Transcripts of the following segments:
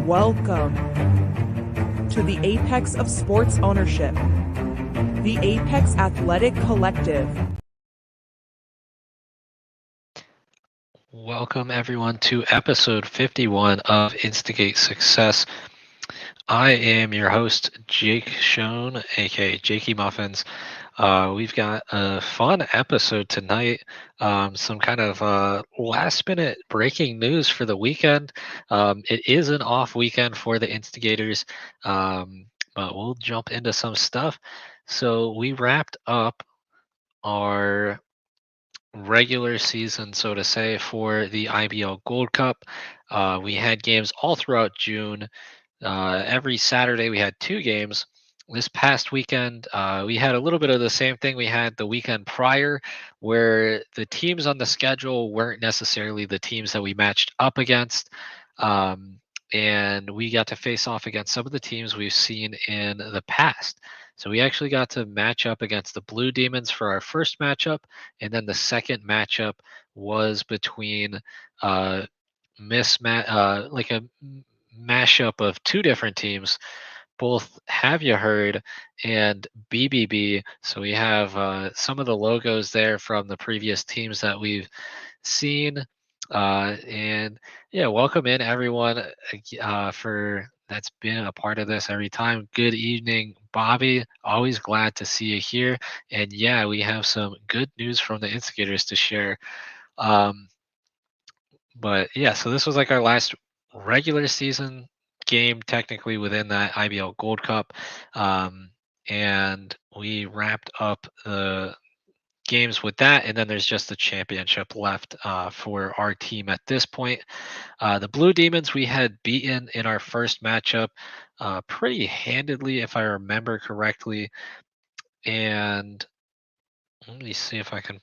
Welcome to the apex of sports ownership, the Apex Athletic Collective. Welcome everyone to episode 51 of Instigate Success. I am your host, Jake Schoen, aka Jakey Muffins. We've got a fun episode tonight. Some kind of last minute breaking news for the weekend. It is an off weekend for the Instigators, but we'll jump into some stuff. So we wrapped up our regular season, so to say, for the IBL Gold Cup. We had games all throughout June. Every Saturday we had 2 games. This past weekend, we had a little bit of the same thing we had the weekend prior, where the teams on the schedule weren't necessarily the teams that we matched up against. And we got to face off against some of the teams we've seen in the past. So we actually got to match up against the Blue Demons for our first matchup, and then the second matchup was between like a mashup of 2 different teams, both Have You Heard and BBB. So we have some of the logos there from the previous teams that we've seen. And yeah, welcome in everyone for that's been a part of this every time. Good evening, Bobby. Always glad to see you here. And yeah, we have some good news from the Instigators to share. But yeah, so this was like our last regular season game, technically within that IBL Gold Cup. And we wrapped up the games with that, and then there's just the championship left for our team at this point. The Blue Demons we had beaten in our first matchup pretty handedly, if I remember correctly. And let me see if I can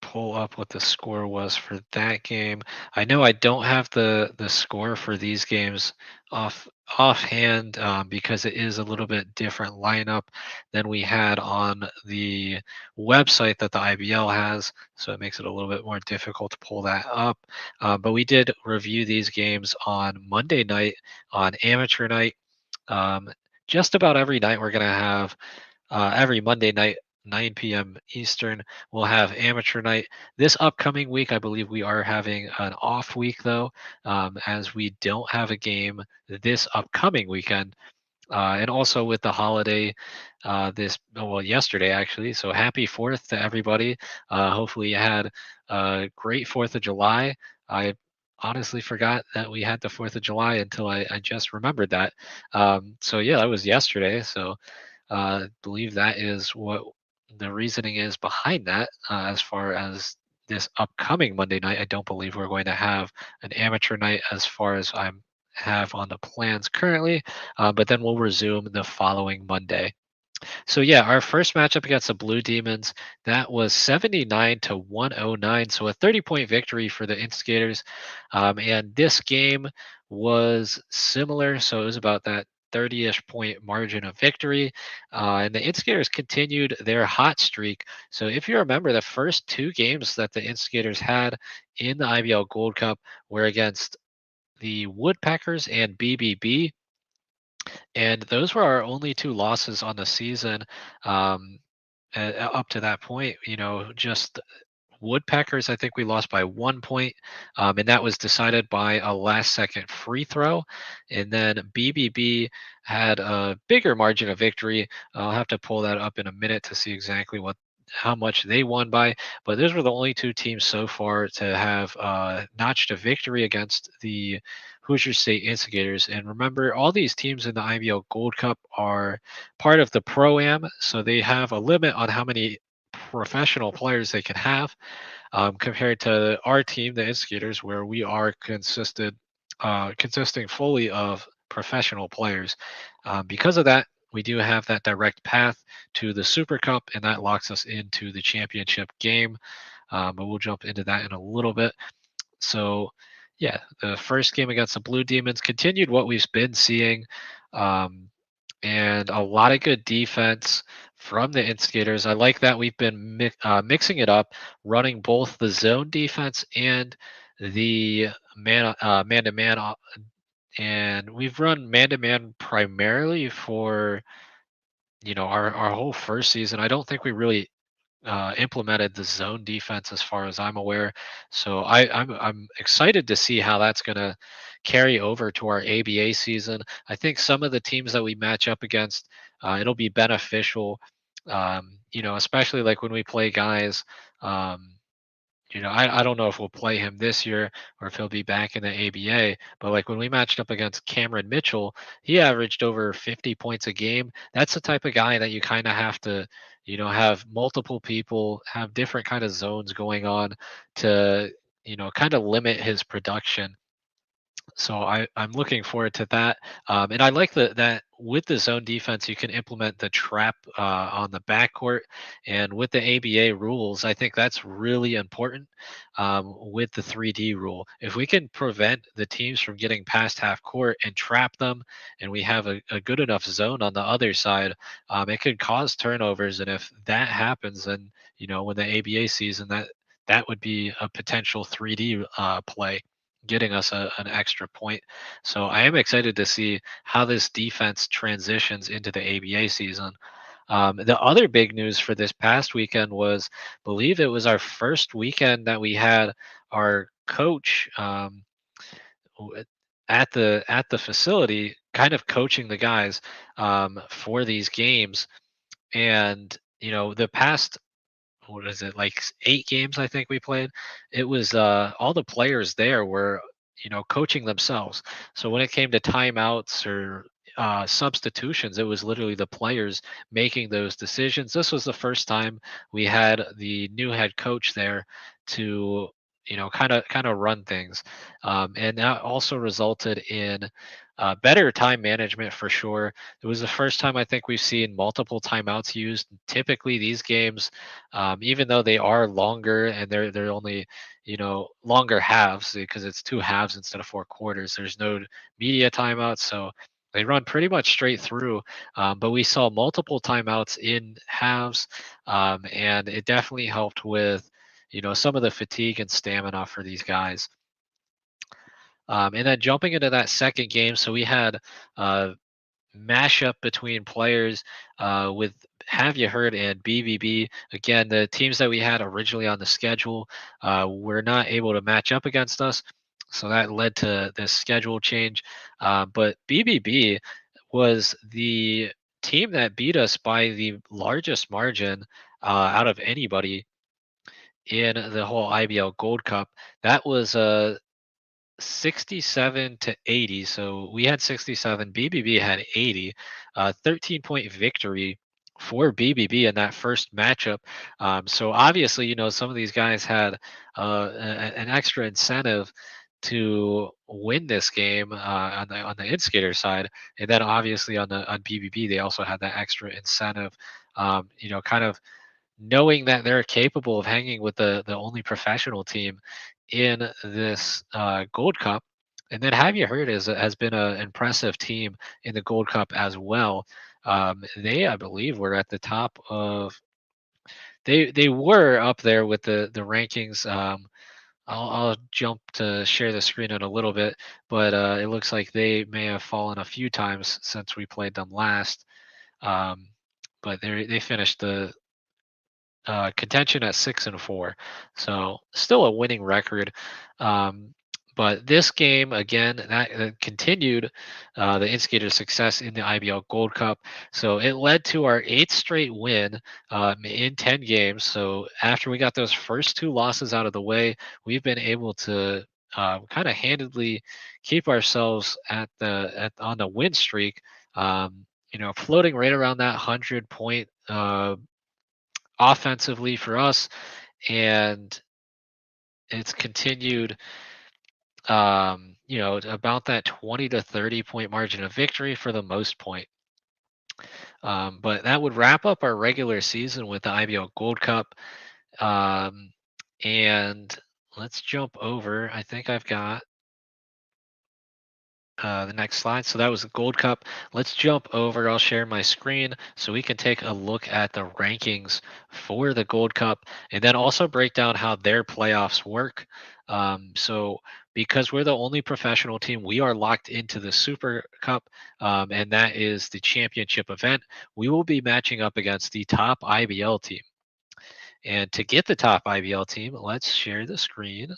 pull up what the score was for that game. I know I don't have the score for these games offhand because it is a little bit different lineup than we had on the website that the IBL has, so it makes it a little bit more difficult to pull that up. But we did review these games on Monday night, on amateur night. Just about every night we're going to have every Monday night, 9 p.m. Eastern, we'll have amateur night. This upcoming week, I believe we are having an off week, though, as we don't have a game this upcoming weekend. And also with the holiday yesterday, actually. So happy 4th to everybody. Hopefully you had a great 4th of July. I honestly forgot that we had the 4th of July until I just remembered that. So yeah, that was yesterday. So I believe that is what the reasoning is behind that. As far as this upcoming Monday night, I don't believe we're going to have an amateur night as far as I have on the plans currently, but then we'll resume the following Monday. So yeah, our first matchup against the Blue Demons, that was 79 to 109, so a 30-point victory for the Instigators. And this game was similar, so it was about that 30-ish point margin of victory. And the Instigators continued their hot streak. So if you remember, the first 2 games that the Instigators had in the IBL Gold Cup were against the Woodpeckers and BBB. And those were our only 2 losses on the season. Up to that point, just Woodpeckers, I think we lost by 1 point, and that was decided by a last-second free throw. And then BBB had a bigger margin of victory. I'll have to pull that up in a minute to see exactly how much they won by. But those were the only 2 teams so far to have notched a victory against the Hoosier State Instigators. And remember, all these teams in the IBL Gold Cup are part of the Pro-Am, so they have a limit on how many professional players they can have, compared to our team, the Instigators, where we are consisting fully of professional players. Because of that, we do have that direct path to the Super Cup, and that locks us into the championship game. But we'll jump into that in a little bit. So, yeah, the first game against the Blue Demons continued what we've been seeing, and a lot of good defense from the Instigators. I like that we've been mixing it up, running both the zone defense and the man-to-man and we've run man to man primarily for our whole first season. I don't think we really implemented the zone defense as far as I'm aware. So I'm excited to see how that's going to carry over to our ABA season. I think some of the teams that we match up against, it'll be beneficial. Especially like when we play guys. Um, I don't know if we'll play him this year or if he'll be back in the ABA. But like when we matched up against Cameron Mitchell, he averaged over 50 points a game. That's the type of guy that you kind of have to, have multiple people, have different kind of zones going on to, kind of limit his production. So I'm looking forward to that, and I like that with the zone defense you can implement the trap on the backcourt, and with the ABA rules, I think that's really important. With the 3D rule, if we can prevent the teams from getting past half court and trap them, and we have a good enough zone on the other side, it could cause turnovers, and if that happens, then when the ABA season that would be a potential 3D play getting us an extra point. So I am excited to see how this defense transitions into the ABA season. The other big news for this past weekend was, believe it was our first weekend that we had our coach w- at the facility, kind of coaching the guys for these games. And the past, what is it, like 8 games I think we played, it was all the players there were coaching themselves. So when it came to timeouts or substitutions, it was literally the players making those decisions. This was the first time we had the new head coach there to kind of run things, and that also resulted in better time management for sure. It was the first time I think we've seen multiple timeouts used. Typically these games, even though they are longer and they're only longer halves because it's 2 halves instead of 4 quarters. There's no media timeouts, so they run pretty much straight through. But we saw multiple timeouts in halves, and it definitely helped with some of the fatigue and stamina for these guys. And then jumping into that second game, so we had uh, mashup between players with Have You Heard and BBB. Again, the teams that we had originally on the schedule were not able to match up against us. So that led to this schedule change. But BBB was the team that beat us by the largest margin out of anybody in the whole IBL Gold Cup. That was 67 to 80. So we had 67, BBB had 80, 13-point victory for BBB in that first matchup. So obviously, some of these guys had an extra incentive to win this game on the Instigator side, and then obviously on BBB they also had that extra incentive. Kind of knowing that they're capable of hanging with the only professional team in this Gold Cup. And then Have You Heard has been an impressive team in the Gold Cup as well. They, I believe, were at the top of. They were up there with the rankings. I'll jump to share the screen in a little bit, but it looks like they may have fallen a few times since we played them last. Um, but they finished the contention at 6-4, so still a winning record. Um, but this game again that continued the Instigator's success in the IBL Gold Cup, so it led to our 8th straight win in 10 games. So after we got those first 2 losses out of the way, we've been able to kind of handedly keep ourselves on the win streak. Floating right around that 100-point offensively for us, and it's continued about that 20 to 30 point margin of victory for the most point. But that would wrap up our regular season with the IBL Gold Cup. um, and let's jump over, I think I've got the next slide. So that was the Gold Cup. Let's jump over. I'll share my screen so we can take a look at the rankings for the Gold Cup and then also break down how their playoffs work. So because we're the only professional team, we are locked into the Super Cup, and that is the championship event. We will be matching up against the top IBL team. And to get the top IBL team, let's share the screen.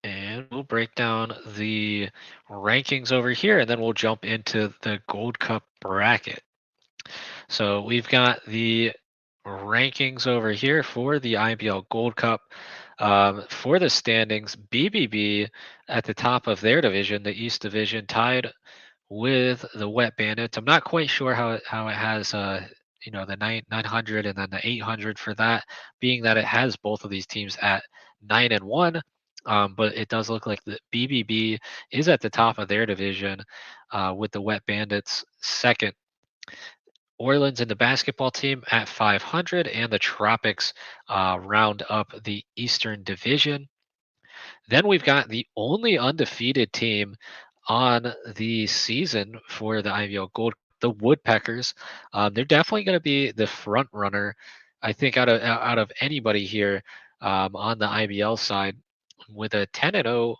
And we'll break down the rankings over here, and then we'll jump into the Gold Cup bracket. So we've got the rankings over here for the IBL Gold Cup. For the standings, BBB at the top of their division, the East Division, tied with the Wet Bandits. I'm not quite sure how it has the 900 and then the 800 for that, being that it has both of these teams at 9-1. But it does look like the BBB is at the top of their division, with the Wet Bandits second. Orleans and the basketball team at 500, and the Tropics round up the Eastern Division. Then we've got the only undefeated team on the season for the IVL Gold, the Woodpeckers. They're definitely going to be the front runner, I think, out of anybody here, on the IBL side, with a 10-0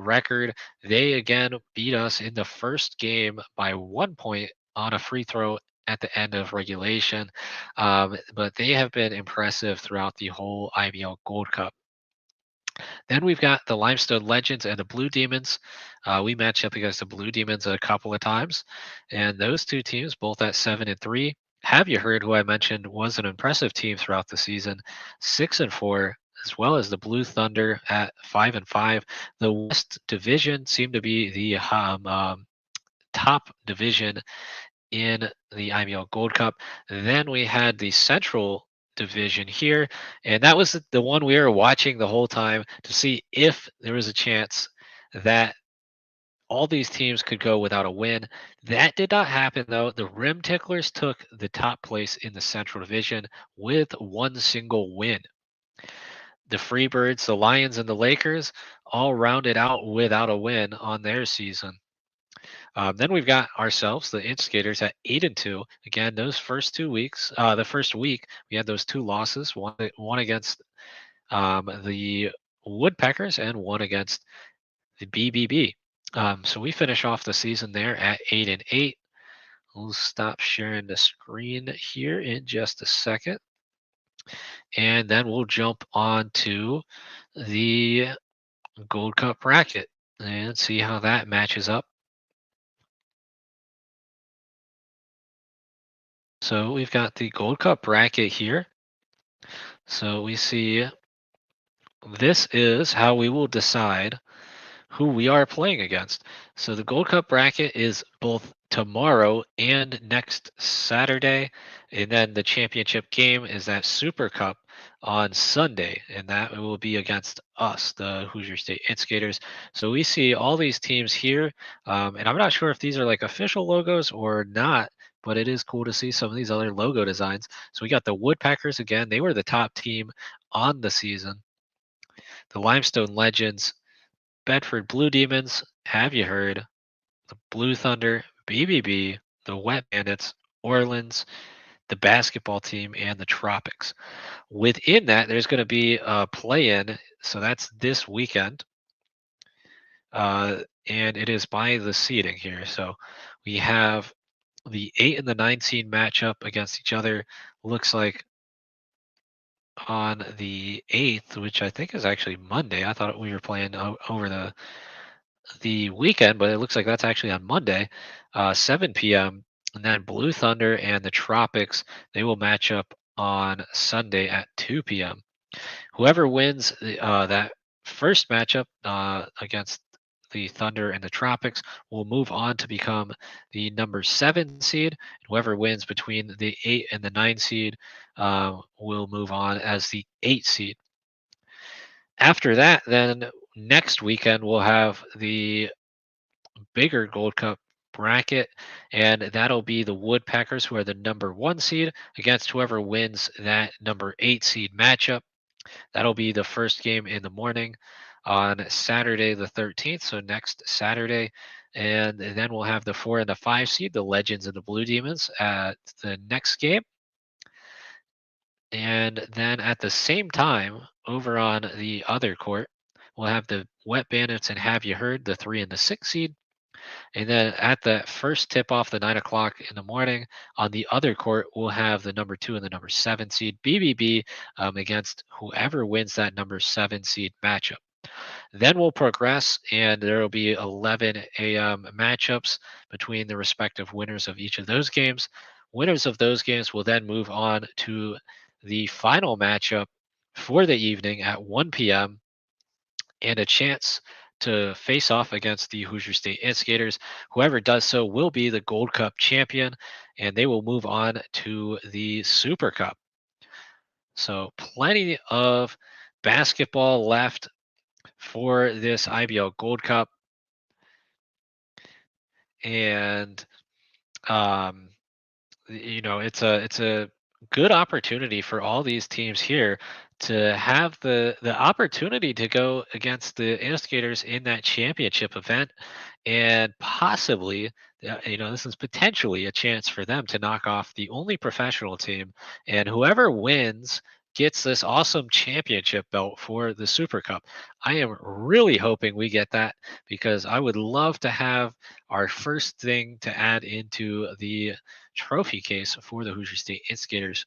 record. They again beat us in the first game by 1 point on a free throw at the end of regulation. But they have been impressive throughout the whole IBL Gold Cup. Then we've got the Limestone Legends and the Blue Demons. We matched up against the Blue Demons a couple of times, and those two teams both at 7-3. Have You Heard, who I mentioned was an impressive team throughout the season, 6-4, as well as the Blue Thunder at 5-5. The West Division seemed to be the top division in the IBL Gold Cup. Then we had the Central Division here, and that was the one we were watching the whole time to see if there was a chance that all these teams could go without a win. That did not happen, though. The Rim Ticklers took the top place in the Central Division with one single win. The Freebirds, the Lions, and the Lakers all rounded out without a win on their season. Then we've got ourselves, the Instigators, at 8-2. Again, those first 2 weeks, the first week, we had those two losses, one against the Woodpeckers and one against the BBB. So we finish off the season there at 8-8. We'll stop sharing the screen here in just a second. And then we'll jump on to the Gold Cup bracket and see how that matches up. So we've got the Gold Cup bracket here. So we see this is how we will decide who we are playing against. So the Gold Cup bracket is both tomorrow and next Saturday. And then the championship game is that Super Cup on Sunday. And that will be against us, the Hoosier State Instigators. So we see all these teams here. And I'm not sure if these are like official logos or not, but it is cool to see some of these other logo designs. So we got the Woodpeckers again. They were the top team on the season. The Limestone Legends, Bedford Blue Demons, Have You Heard, the Blue Thunder, BBB, the Wet Bandits, Orleans, the basketball team, and the Tropics. Within that, there's going to be a play-in, so that's this weekend, and it is by the seeding here. So we have the 8 and the 9 seed matchup against each other. Looks like on the 8th, which I think is actually Monday. I thought we were playing over the weekend, but it looks like that's actually on Monday, 7 p.m. And then Blue Thunder and the Tropics, they will match up on Sunday at 2 p.m. Whoever wins that first matchup against the Thunder and the Tropics will move on to become the number 7 seed. Whoever wins between the 8 and the 9 seed will move on as the 8 seed. After that, then next weekend we'll have the bigger Gold Cup bracket, and that'll be the Woodpeckers, who are the number 1 seed, against whoever wins that number 8 seed matchup. That'll be the first game in the morning on Saturday the 13th, so next Saturday. And then we'll have the 4 and the 5 seed, the Legends and the Blue Demons, at the next game. And then at the same time, over on the other court, we'll have the Wet Bandits and Have You Heard, the 3 and the 6 seed. And then at the first tip off, the 9 o'clock in the morning, on the other court, we'll have the number 2 and the number 7 seed, BBB, against whoever wins that number 7 seed matchup. Then we'll progress, and there will be 11 a.m. matchups between the respective winners of each of those games. Winners of those games will then move on to the final matchup for the evening at 1 p.m. and a chance to face off against the Hoosier State Instigators. Whoever does so will be the Gold Cup champion, and they will move on to the Super Cup. So, plenty of basketball left for this IBL Gold Cup. And um, it's a good opportunity for all these teams here to have the opportunity to go against the Instigators in that championship event, and possibly, this is potentially a chance for them to knock off the only professional team, and whoever wins gets this awesome championship belt for the Super Cup. I am really hoping we get that, because I would love to have our first thing to add into the trophy case for the Hoosier State Instigators.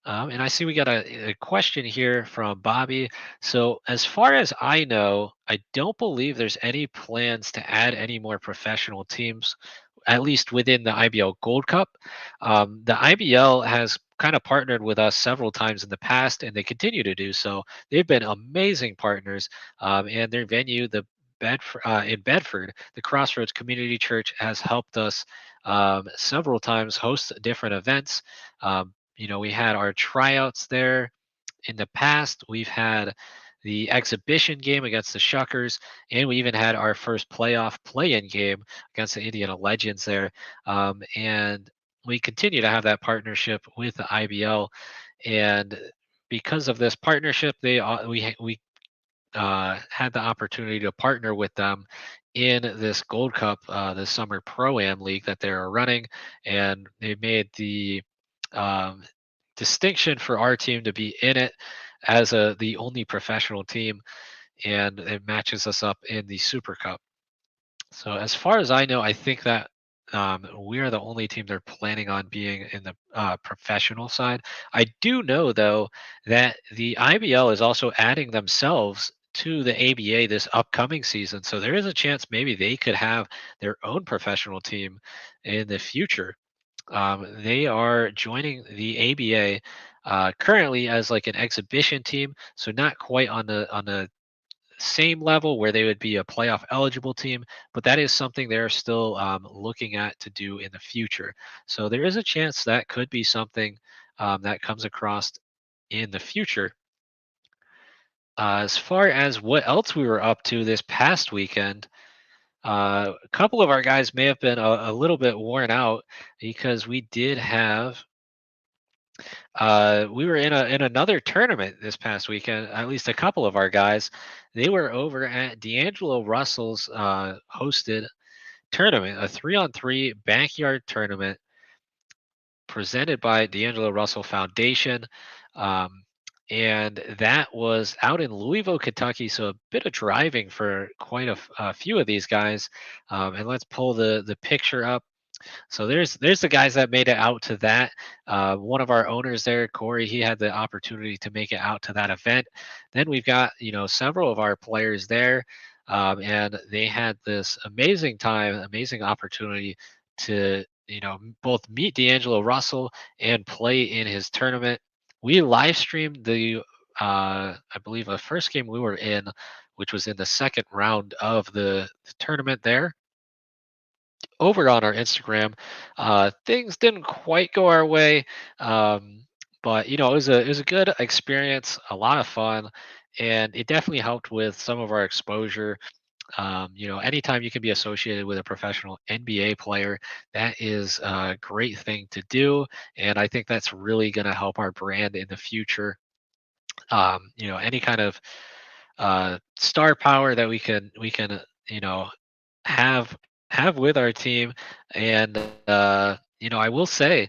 And I see we got a question here from Bobby. So, as far as I know, I don't believe there's any plans to add any more professional teams, at least within the IBL Gold Cup. The IBL has kind of partnered with us several times in the past, and they continue to do so. They've been amazing partners, and their venue, in Bedford, the Crossroads Community Church, has helped us several times host different events. We had our tryouts there in the past. We've had the exhibition game against the Shuckers, and we even had our first playoff play-in game against the Indiana Legends there. And we continue to have that partnership with the IBL, and because of this partnership, we had the opportunity to partner with them in this Gold Cup, the Summer Pro-Am League that they're running, and they made the um, distinction for our team to be in it as the only professional team, and it matches us up in the Super Cup. So as far as I know, I think that we are the only team they're planning on being in the professional side. I do know though that the IBL is also adding themselves to the ABA this upcoming season, so there is a chance maybe they could have their own professional team in the future. They are joining the ABA currently as like an exhibition team, so not quite on the same level where they would be a playoff eligible team, but that is something they're still looking at to do in the future. So there is a chance that could be something that comes across in the future. As far as what else we were up to this past weekend, a couple of our guys may have been a little bit worn out because we did have we were in another tournament this past weekend. At least a couple of our guys, they were over at D'Angelo Russell's hosted tournament, a 3-on-3 backyard tournament presented by D'Angelo Russell Foundation. Um, and that was out in Louisville, Kentucky. So a bit of driving for quite a few of these guys. And let's pull the picture up. So there's the guys that made it out to that. One of our owners there, Corey, he had the opportunity to make it out to that event. Then we've got several of our players there, and they had this amazing time, amazing opportunity to both meet D'Angelo Russell and play in his tournament. We live streamed I believe the first game we were in, which was in the second round of the tournament there, over on our Instagram. Things didn't quite go our way, but it was a good experience, a lot of fun, and it definitely helped with some of our exposure. Anytime you can be associated with a professional NBA player, that is a great thing to do, and I think that's really going to help our brand in the future. Any kind of star power that we can have have with our team. And I will say,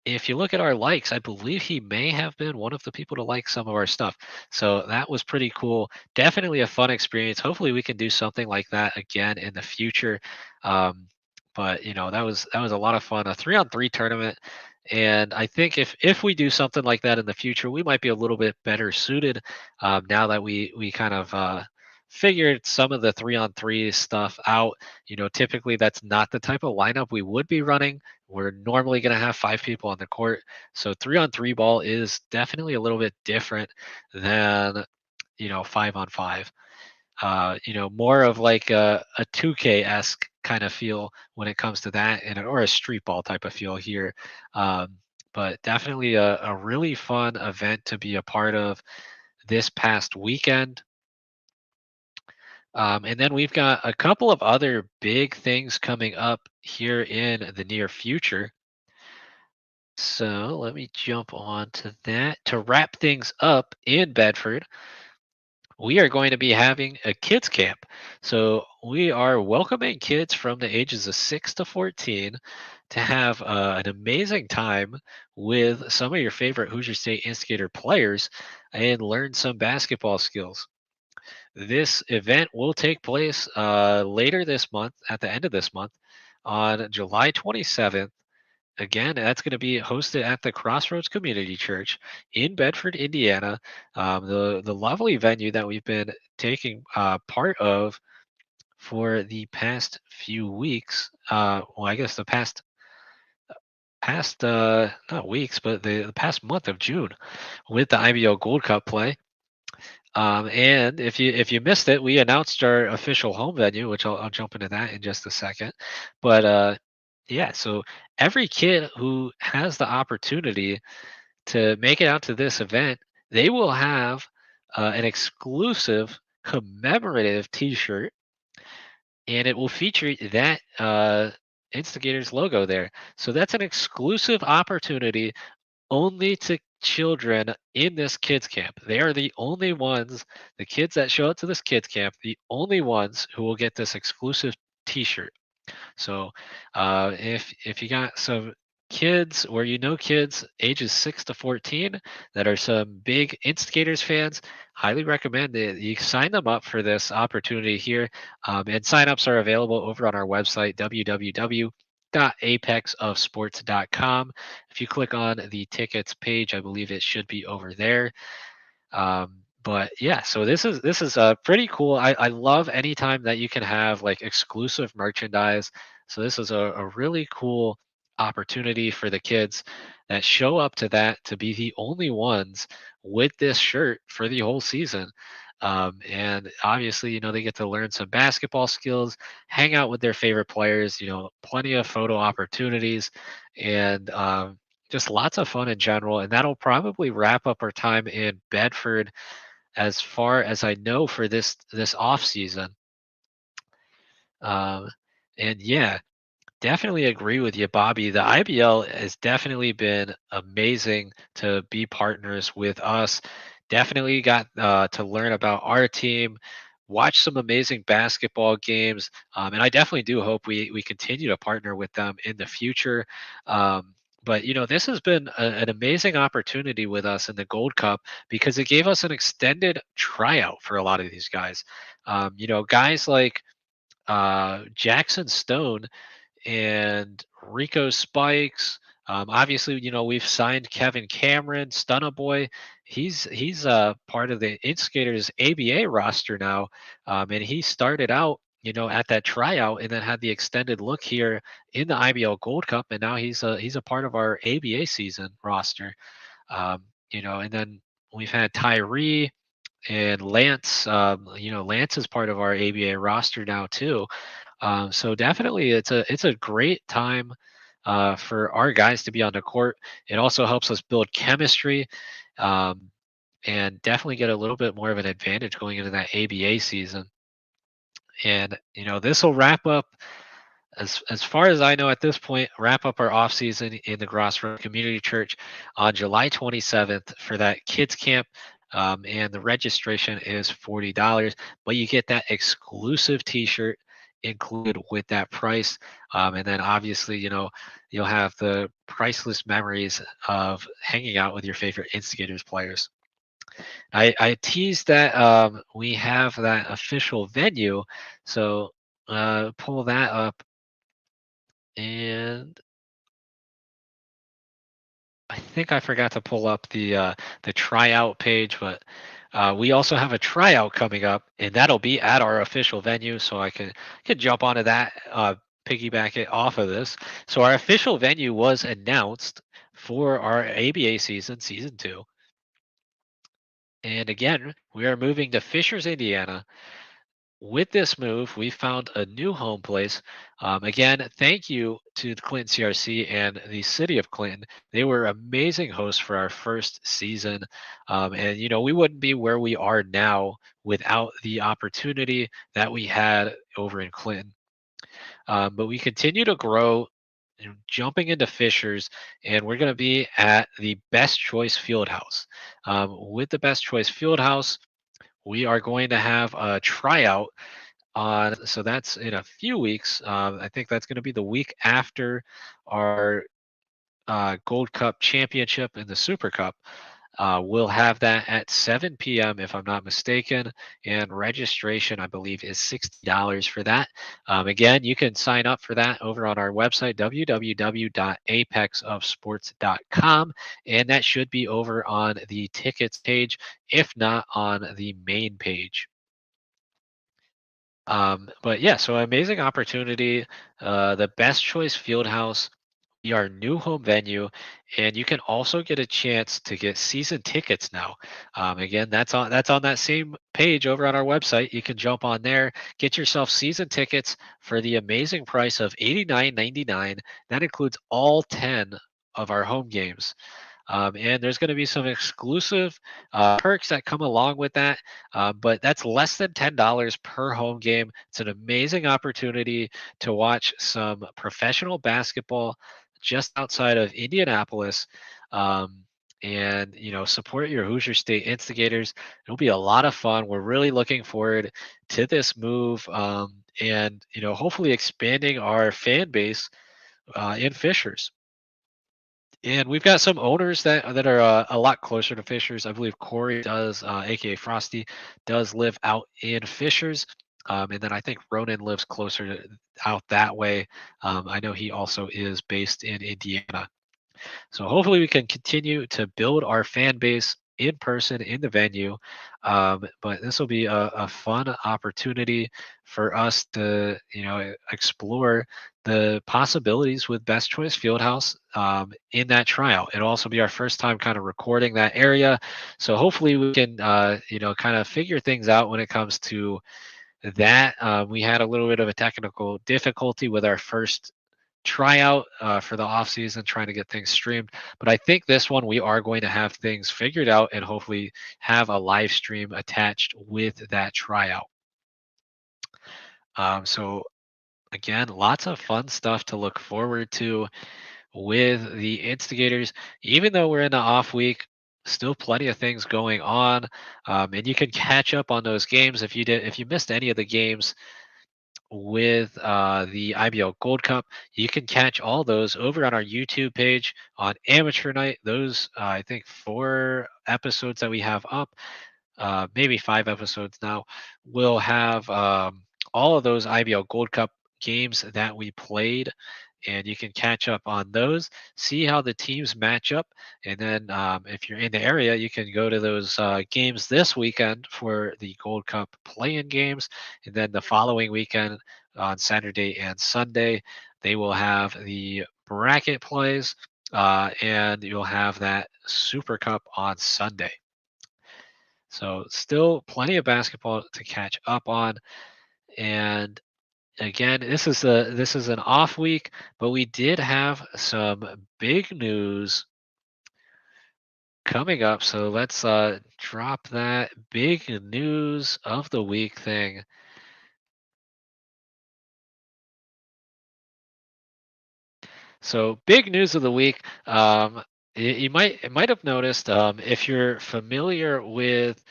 if you look at our likes, I believe he may have been one of the people to like some of our stuff. So that was pretty cool. Definitely a fun experience. Hopefully we can do something like that again in the future. Um, but that was a lot of fun. A 3-on-3 tournament. And I think if we do something like that in the future, we might be a little bit better suited now that we kind of figured some of the 3-on-3 stuff out. Typically that's not the type of lineup we would be running. We're normally going to have 5 people on the court. So 3-on-3 ball is definitely a little bit different than, 5-on-5. More of like a 2K-esque kind of feel when it comes to that, or a street ball type of feel here. Um, but definitely a really fun event to be a part of this past weekend. And then we've got a couple of other big things coming up here in the near future. So let me jump on to that. To wrap things up in Bedford, we are going to be having a kids camp. So we are welcoming kids from the ages of 6 to 14 to have an amazing time with some of your favorite Hoosier State Instigator players and learn some basketball skills. This event will take place later this month, at the end of this month, on July 27th. Again, that's going to be hosted at the Crossroads Community Church in Bedford, Indiana. The lovely venue that we've been taking part of for the past few weeks. Well, I guess the past not weeks, but the past month of June with the IBL Gold Cup play. And if you missed it, we announced our official home venue, which I'll jump into that in just a second. But yeah, so every kid who has the opportunity to make it out to this event, they will have an exclusive commemorative T-shirt, and it will feature that Instigators logo there. So that's an exclusive opportunity only to children in this kids camp. They are the only ones, the kids that show up to this kids camp, the only ones who will get this exclusive T-shirt. So if you got some kids or kids ages 6 to 14 that are some big Instigators fans, highly recommend that you sign them up for this opportunity here. And signups are available over on our website, www.apexofsports.com. If you click on the tickets page, I believe it should be over there. But yeah, so this is pretty cool. I love anytime that you can have like exclusive merchandise. So this is a really cool opportunity for the kids that show up to that to be the only ones with this shirt for the whole season. And obviously, they get to learn some basketball skills, hang out with their favorite players, plenty of photo opportunities, and just lots of fun in general. And that'll probably wrap up our time in Bedford as far as I know for this off season. Um, and yeah, definitely agree with you, Bobby. The IBL has definitely been amazing to be partners with us. Definitely got to learn about our team, watch some amazing basketball games, and I definitely do hope we continue to partner with them in the future. But this has been an amazing opportunity with us in the Gold Cup because it gave us an extended tryout for a lot of these guys. Guys like Jackson Stone and Rico Spikes. Obviously, we've signed Kevin Cameron, Stunna Boy. He's part of the Instigators ABA roster now, and he started out, at that tryout, and then had the extended look here in the IBL Gold Cup, and now he's a part of our ABA season roster. And then we've had Tyree and Lance. Lance is part of our ABA roster now too. So definitely, it's a great time for our guys to be on the court. It also helps us build chemistry, um, and definitely get a little bit more of an advantage going into that ABA season. And this will wrap up, as far as I know at this point, wrap up our off season in the Crossroads Community Church on July 27th for that kids camp. And the registration is $40, but you get that exclusive T-shirt included with that price. And then obviously, you'll have the priceless memories of hanging out with your favorite Instigators players. I teased that we have that official venue, so pull that up, and I think I forgot to pull up the tryout page, but we also have a tryout coming up, and that'll be at our official venue. So I could jump onto that, piggyback it off of this. So our official venue was announced for our ABA season, season two, and again we are moving to Fishers, Indiana. With this move, we found a new home place. Again, thank you to the Clinton CRC and the city of Clinton. They were amazing hosts for our first season. And, we wouldn't be where we are now without the opportunity that we had over in Clinton. But we continue to grow, jumping into Fishers, and we're going to be at the Best Choice Fieldhouse. With the Best Choice Fieldhouse, we are going to have a tryout on, so that's in a few weeks. I think that's going to be the week after our Gold Cup championship and the Super Cup. We'll have that at 7 p.m. if I'm not mistaken, and registration I believe is $60 for that. Again, you can sign up for that over on our website www.apexofsports.com, and that should be over on the tickets page, if not on the main page. But yeah, so amazing opportunity. The Best Choice Fieldhouse, be our new home venue, and you can also get a chance to get season tickets now. Again, that's on that same page over on our website. You can jump on there, get yourself season tickets for the amazing price of $89.99. That includes all 10 of our home games. And there's going to be some exclusive perks that come along with that. But that's less than $10 per home game. It's an amazing opportunity to watch some professional basketball just outside of Indianapolis. And support your Hoosier State Instigators. It'll be a lot of fun. We're really looking forward to this move, and hopefully expanding our fan base in Fishers. And we've got some owners that are a lot closer to Fishers. I believe Corey does, aka Frosty, does live out in Fishers. And then I think Ronan lives closer out that way. I know he also is based in Indiana. So hopefully we can continue to build our fan base in person in the venue. But this will be a fun opportunity for us to, explore the possibilities with Best Choice Fieldhouse in that trial. It'll also be our first time kind of recording that area. So hopefully we can, kind of figure things out when it comes to that. We had a little bit of a technical difficulty with our first tryout for the off season, trying to get things streamed. But I think this one we are going to have things figured out and hopefully have a live stream attached with that tryout. So again, lots of fun stuff to look forward to with the Instigators. Even though we're in the off week, still plenty of things going on, and you can catch up on those games if you missed any of the games with the IBL Gold Cup. You can catch all those over on our YouTube page on Amateur Night. Those, I think, 4 episodes that we have up, maybe 5 episodes now, will have all of those IBL Gold Cup games that we played. And you can catch up on those, see how the teams match up. And then if you're in the area, you can go to those games this weekend for the Gold Cup play-in games. And then the following weekend on Saturday and Sunday, they will have the bracket plays, and you'll have that Super Cup on Sunday. So still plenty of basketball to catch up on. And again, this is an off week, but we did have some big news coming up. So let's drop that big news of the week thing. So big news of the week. You might have noticed, if you're familiar with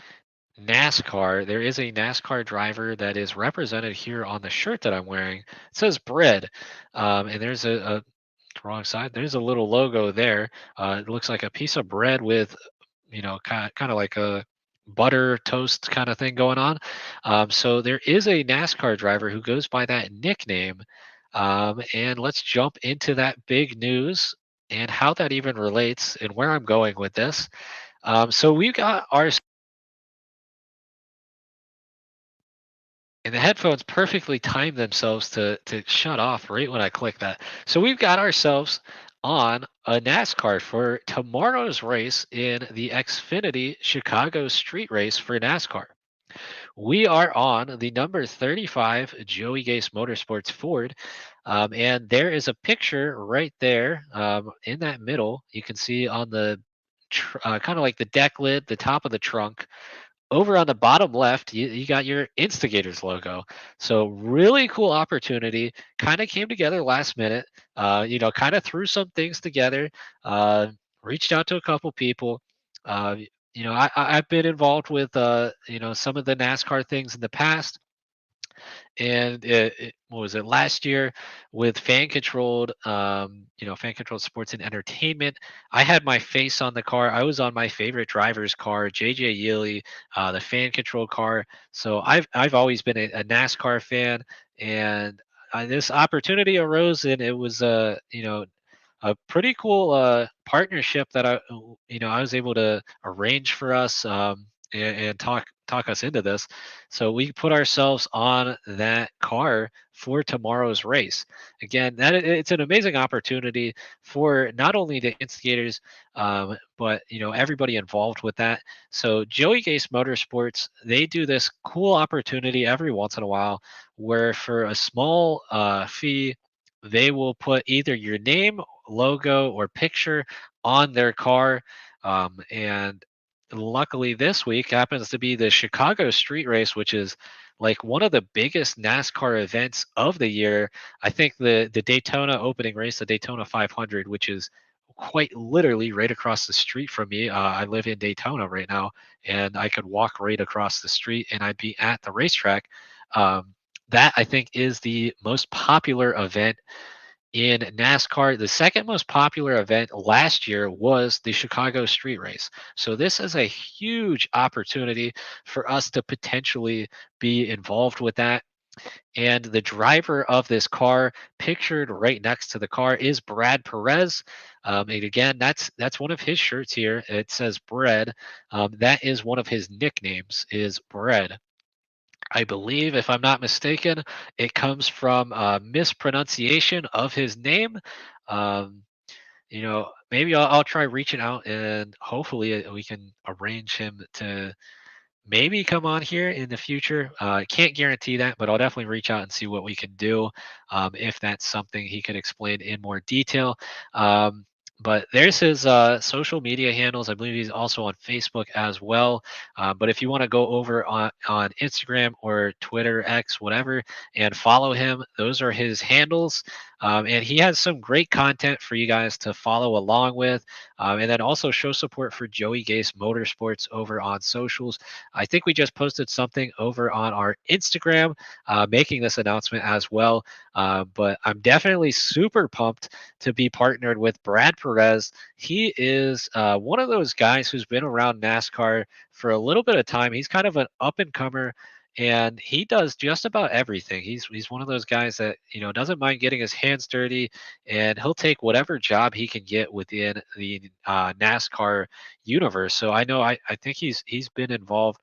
NASCAR, there is a NASCAR driver that is represented here on the shirt that I'm wearing. It says bread, and there's a wrong side. There's a little logo there. It looks like a piece of bread with, kind of like a butter toast kind of thing going on. So there is a NASCAR driver who goes by that nickname. And let's jump into that big news and how that even relates and where I'm going with this. So we've got our and the headphones perfectly timed themselves to shut off right when I click that. So we've got ourselves on a NASCAR for tomorrow's race in the Xfinity Chicago Street Race for NASCAR. We are on the number 35 Joey Gase Motorsports Ford. And there is a picture right there in that middle. You can see on the kind of like the deck lid, the top of the trunk over on the bottom left, you got your Instigators logo. So really cool opportunity. Kind of came together last minute. Kind of threw some things together. Uh, Reached out to a couple people. Uh, I've been involved with some of the NASCAR things in the past, and what was it last year with fan controlled sports and entertainment. I had my face on the car. I was on my favorite driver's car, JJ Yealy, the fan controlled car. So I've always been a NASCAR fan, and this opportunity arose, and it was a pretty cool partnership that I was able to arrange for us, and talk us into this. So we put ourselves on that car for tomorrow's race. Again, it's an amazing opportunity for not only the instigators, but everybody involved with that. So Joey Gase Motorsports, they do this cool opportunity every once in a while where for a small fee, they will put either your name, logo, or picture on their car. And luckily, this week happens to be the Chicago Street Race, which is like one of the biggest NASCAR events of the year. I think the Daytona opening race, the Daytona 500, which is quite literally right across the street from me. I live in Daytona right now, and I could walk right across the street and I'd be at the racetrack. That I think is the most popular event in NASCAR. The second most popular event last year was the Chicago Street Race. So this is a huge opportunity for us to potentially be involved with that. And the driver of this car, pictured right next to the car, is Brad Perez. And again, that's one of his shirts here. It says bread. That is one of his nicknames, is bread. I believe, if I'm not mistaken, it comes from a mispronunciation of his name. Um, Maybe I'll try reaching out and hopefully we can arrange him to maybe come on here in the future. Can't guarantee that, but I'll definitely reach out and see what we can do, if that's something he could explain in more detail. But there's his social media handles. I believe he's also on Facebook as well. But if you want to go over on Instagram or Twitter, X, whatever, and follow him, those are his handles. And he has some great content for you guys to follow along with. And then also show support for Joey Gase Motorsports over on socials. I think we just posted something over on our Instagram, making this announcement as well. But I'm definitely super pumped to be partnered with Brad Perez. He is one of those guys who's been around NASCAR for a little bit of time. He's kind of an up and comer, and he does just about everything. He's one of those guys that doesn't mind getting his hands dirty, and he'll take whatever job he can get within the NASCAR universe. So I think he's been involved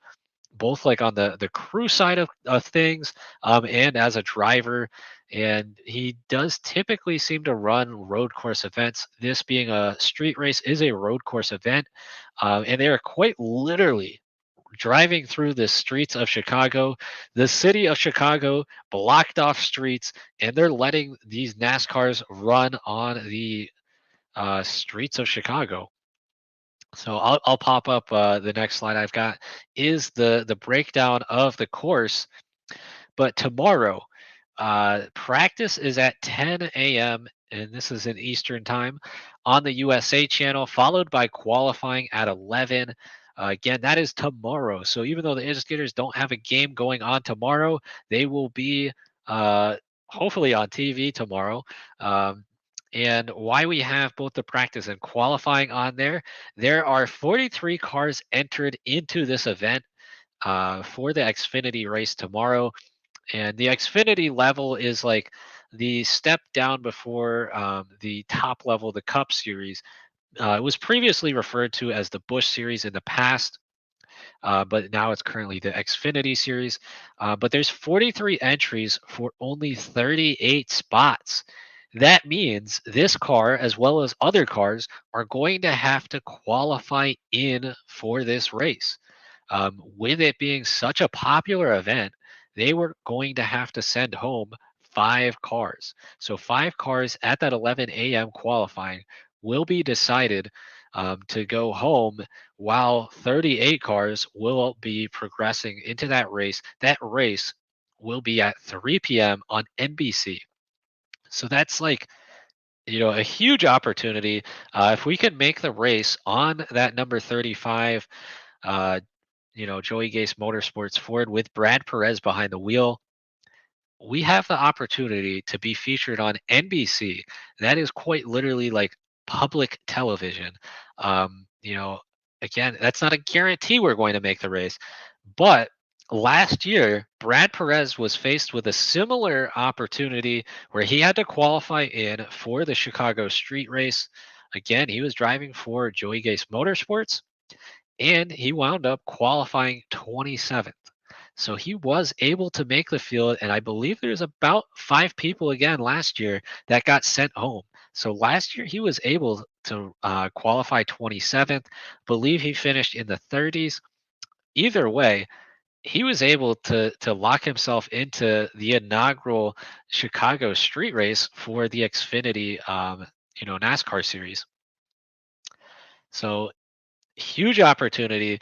both like on the crew side of things, and as a driver. And he does typically seem to run road course events. This being a street race is a road course event, and they are quite literally driving through the streets of Chicago, the city of Chicago, blocked off streets, and they're letting these NASCARs run on the streets of Chicago. So I'll pop up the next slide I've got is the breakdown of the course. But tomorrow, practice is at 10 a.m. and this is in Eastern time on the USA channel, followed by qualifying at 11. Again, that is tomorrow. So even though the Instigators don't have a game going on tomorrow, they will be uh, hopefully on TV tomorrow. Um, and why we have both the practice and qualifying on there are 43 cars entered into this event for the Xfinity race tomorrow. And the Xfinity level is like the step down before the top level, the Cup Series. It was previously referred to as the Busch Series in the past, but now it's currently the Xfinity Series. But there's 43 entries for only 38 spots. That means this car, as well as other cars, are going to have to qualify in for this race. With it being such a popular event, they were going to have to send home 5 cars. So 5 cars at that 11 a.m. qualifying will be decided to go home, while 38 cars will be progressing into that race. That race will be at 3 p.m. on NBC. So that's like, a huge opportunity. If we can make the race on that number 35, uh, Joey Gase Motorsports Ford with Brad Perez behind the wheel, we have the opportunity to be featured on NBC. That is quite literally like public television. Again, that's not a guarantee we're going to make the race, but last year, Brad Perez was faced with a similar opportunity where he had to qualify in for the Chicago street race. Again, he was driving for Joey Gase Motorsports and he wound up qualifying 27th. So he was able to make the field, and I believe there's about 5 people again last year that got sent home. So last year he was able to qualify 27th. Believe he finished in the 30s. Either way, he was able to lock himself into the inaugural Chicago street race for the Xfinity, NASCAR series. So huge opportunity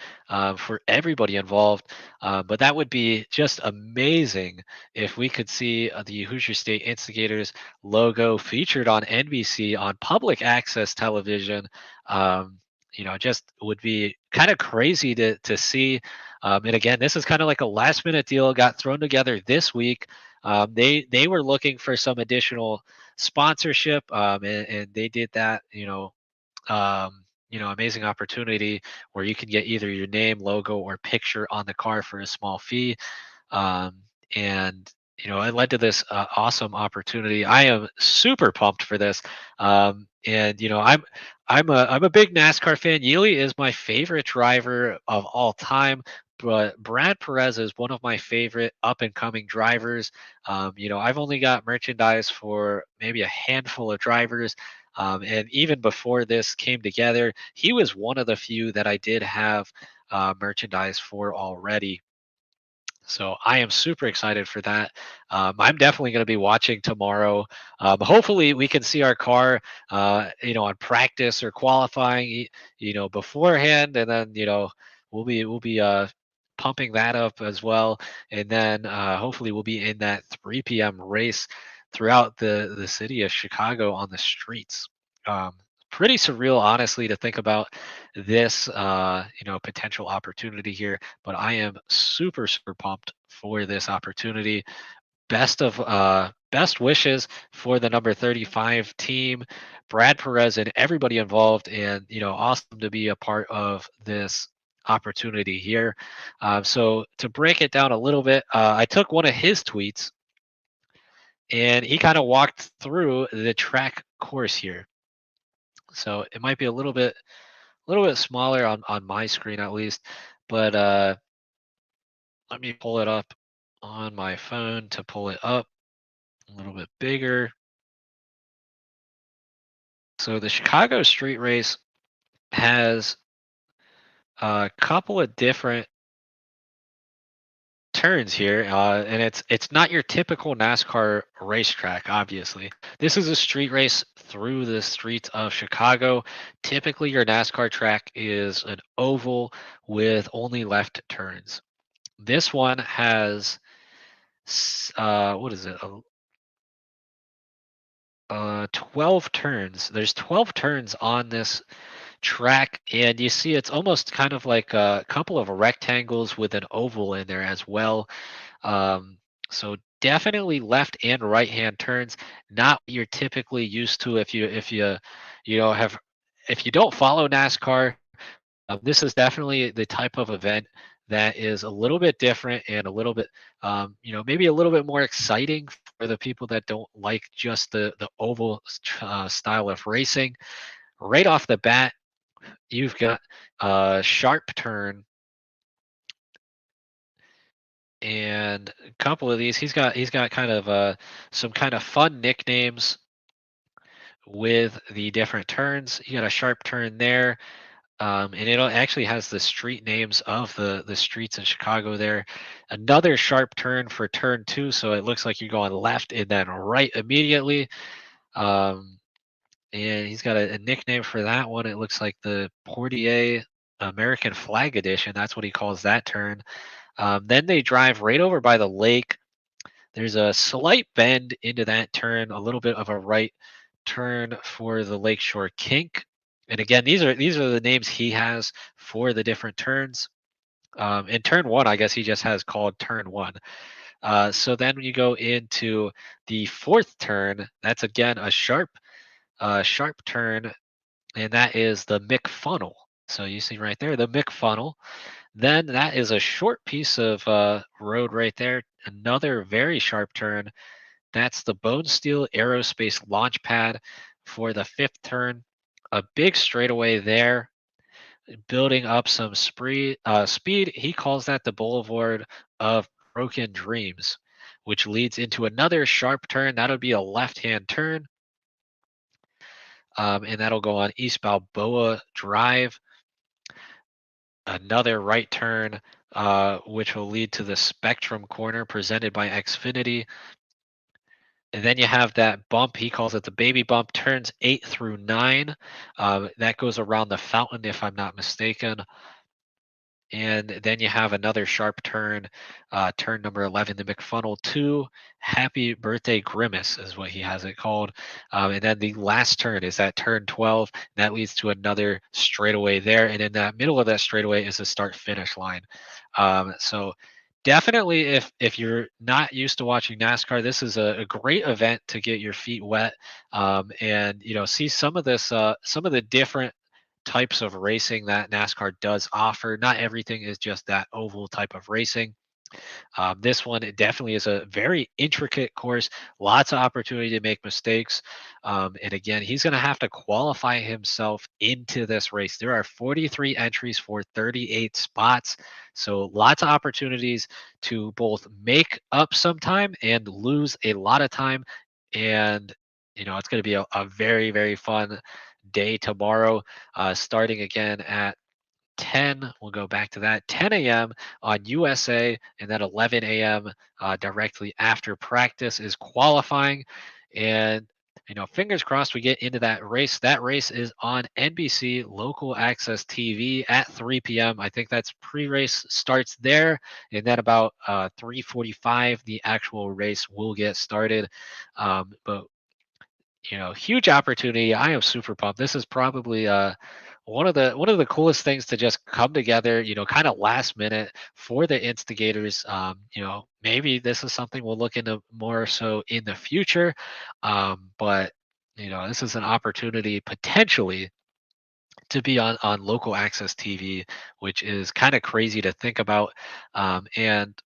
for everybody involved. But that would be just amazing if we could see the Hoosier State Instigators logo featured on NBC on public access television. Just would be kind of crazy to see. And again, this is kind of like a last minute deal, got thrown together this week. They were looking for some additional sponsorship, and they did that. Amazing opportunity where you can get either your name, logo, or picture on the car for a small fee. Um, and it led to this awesome opportunity. I am super pumped for this. And I'm a big NASCAR fan. Yuli is my favorite driver of all time. But Brad Perez is one of my favorite up and coming drivers. I've only got merchandise for maybe a handful of drivers. And even before this came together, he was one of the few that I did have merchandise for already. So I am super excited for that. I'm definitely going to be watching tomorrow. Hopefully, we can see our car, on practice or qualifying, beforehand, and then we'll be pumping that up as well, and then hopefully we'll be in that 3 p.m. race throughout the city of Chicago on the streets. Um, Pretty surreal, honestly, to think about this, potential opportunity here, but I am super, super pumped for this opportunity. Best wishes for the number 35 team, Brad Perez and everybody involved, and awesome to be a part of this opportunity here. So to break it down a little bit, I took one of his tweets and he kind of walked through the track course here. So it might be a little bit smaller on my screen at least, but let me pull it up on my phone to pull it up a little bit bigger. So the Chicago Street Race has a couple of different turns here, and it's not your typical NASCAR racetrack. Obviously, this is a street race through the streets of Chicago. Typically, your NASCAR track is an oval with only left turns. This one has what is it? 12 turns. There's 12 turns on this track, and you see it's almost kind of like a couple of rectangles with an oval in there as well. Um, so definitely left and right hand turns, not what you're typically used to if you have if you don't follow NASCAR. This is definitely the type of event that is a little bit different and a little bit, maybe a little bit more exciting for the people that don't like just the oval style of racing. Right off the bat, you've got a sharp turn and a couple of these. He's got kind of some kind of fun nicknames with the different turns. You got a sharp turn there. And it actually has the street names of the streets in Chicago there. Another sharp turn for turn two, so it looks like you're going left and then right immediately. Um, and he's got a nickname for that one. It looks like the Portier American Flag Edition. That's what he calls that turn. Then they drive right over by the lake. There's a slight bend into that turn, a little bit of a right turn for the Lakeshore Kink. And again, these are the names he has for the different turns. In turn one, I guess he just has called turn one. So then you go into the fourth turn. That's again a sharp turn, and that is the McFunnel. So you see right there the McFunnel. Then that is a short piece of road right there. Another very sharp turn. That's the Bone Steel Aerospace launch pad for the fifth turn. A big straightaway there, building up some speed. He calls that the Boulevard of Broken Dreams, which leads into another sharp turn. That'll be a left hand turn, and that'll go on East Balboa Drive. Another right turn, which will lead to the Spectrum corner presented by Xfinity. And then you have that bump. He calls it the baby bump. Turns 8 through 9. That goes around the fountain, if I'm not mistaken. And then you have another sharp turn, turn number 11, the McFunnel 2. Happy Birthday Grimace is what he has it called. And then the last turn is that turn 12. That leads to another straightaway there. And in the middle of that straightaway is a start finish line. So definitely, if you're not used to watching NASCAR, this is a great event to get your feet wet, and see some of this, some of the different types of racing that NASCAR does offer. Not everything is just that oval type of racing. This one, it definitely is a very intricate course, lots of opportunity to make mistakes. And again, he's going to have to qualify himself into this race. There are 43 entries for 38 spots. So lots of opportunities to both make up some time and lose a lot of time. And, it's going to be a very, very fun day tomorrow, starting again at 10. We'll go back to that 10 a.m. on USA, and then 11 a.m. Directly after practice is qualifying. And fingers crossed we get into that race. That race is on NBC local access TV at 3 p.m. I think that's pre-race starts there, and then about 3:45 the actual race will get started. But huge opportunity. I am super pumped. This is probably one of the coolest things to just come together, kind of last minute for the instigators. Maybe this is something we'll look into more so in the future. But this is an opportunity potentially to be on local access TV, which is kind of crazy to think about. And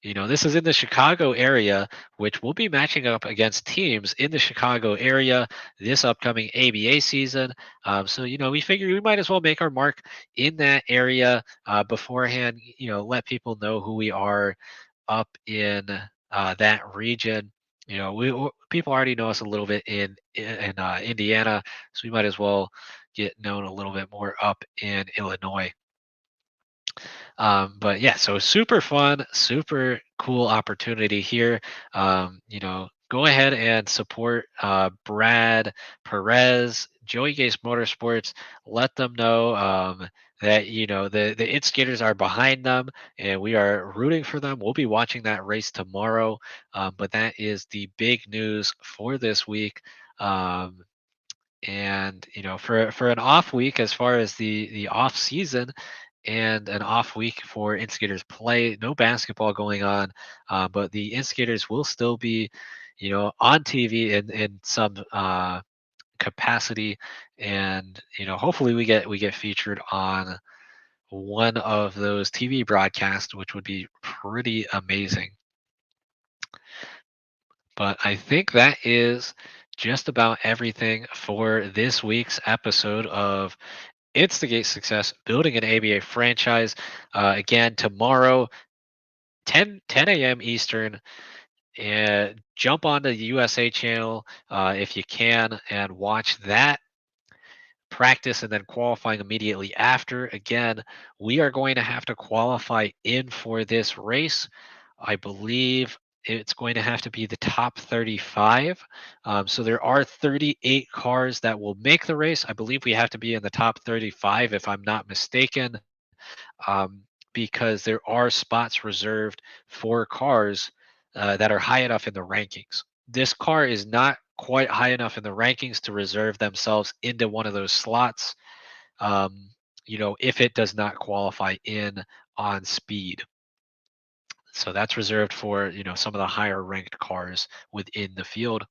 this is in the Chicago area, which will be matching up against teams in the Chicago area this upcoming ABA season. So, we figure we might as well make our mark in that area beforehand, let people know who we are up in that region. People already know us a little bit in Indiana, so we might as well get known a little bit more up in Illinois. But yeah, so super fun, super cool opportunity here. Go ahead and support Brad Perez, Joey Gase Motorsports. Let them know that the Instigators are behind them, and we are rooting for them. We'll be watching that race tomorrow. But that is the big news for this week. Um, And for an off week, as far as the off season, and an off week for Instigators play, no basketball going on, but the Instigators will still be on TV in some capacity, and hopefully we get featured on one of those TV broadcasts, which would be pretty amazing. But I think that is just about everything for this week's episode of Instigate Success, Building an ABA Franchise. Again, tomorrow, 10 a.m. Eastern, and jump on the USA channel if you can and watch that practice and then qualifying immediately after. Again, we are going to have to qualify in for this race. I believe it's going to have to be the top 35. So there are 38 cars that will make the race. I believe we have to be in the top 35, if I'm not mistaken, um, because there are spots reserved for cars that are high enough in the rankings. This car is not quite high enough in the rankings to reserve themselves into one of those slots, if it does not qualify in on speed. So that's reserved for some of the higher ranked cars within the field.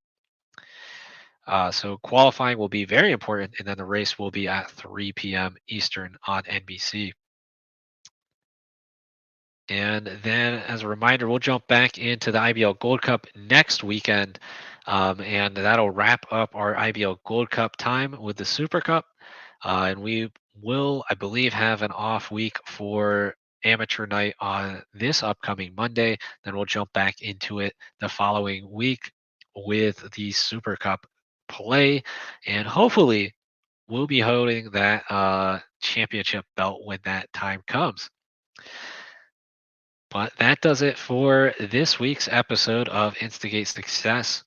So qualifying will be very important, and then the race will be at 3 p.m. Eastern on NBC. And then, as a reminder, we'll jump back into the IBL Gold Cup next weekend, and that'll wrap up our IBL Gold Cup time with the Super Cup. And we will, I believe, have an off week for amateur night on this upcoming Monday. Then we'll jump back into it the following week with the Super Cup play, and hopefully, we'll be holding that championship belt when that time comes. But that does it for this week's episode of Instigate Success.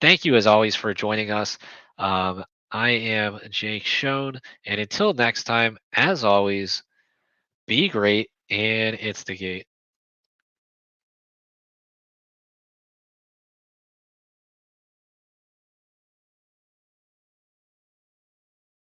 Thank you, as always, for joining us. I am Jake Schoen, and until next time, as always, be great and instigate.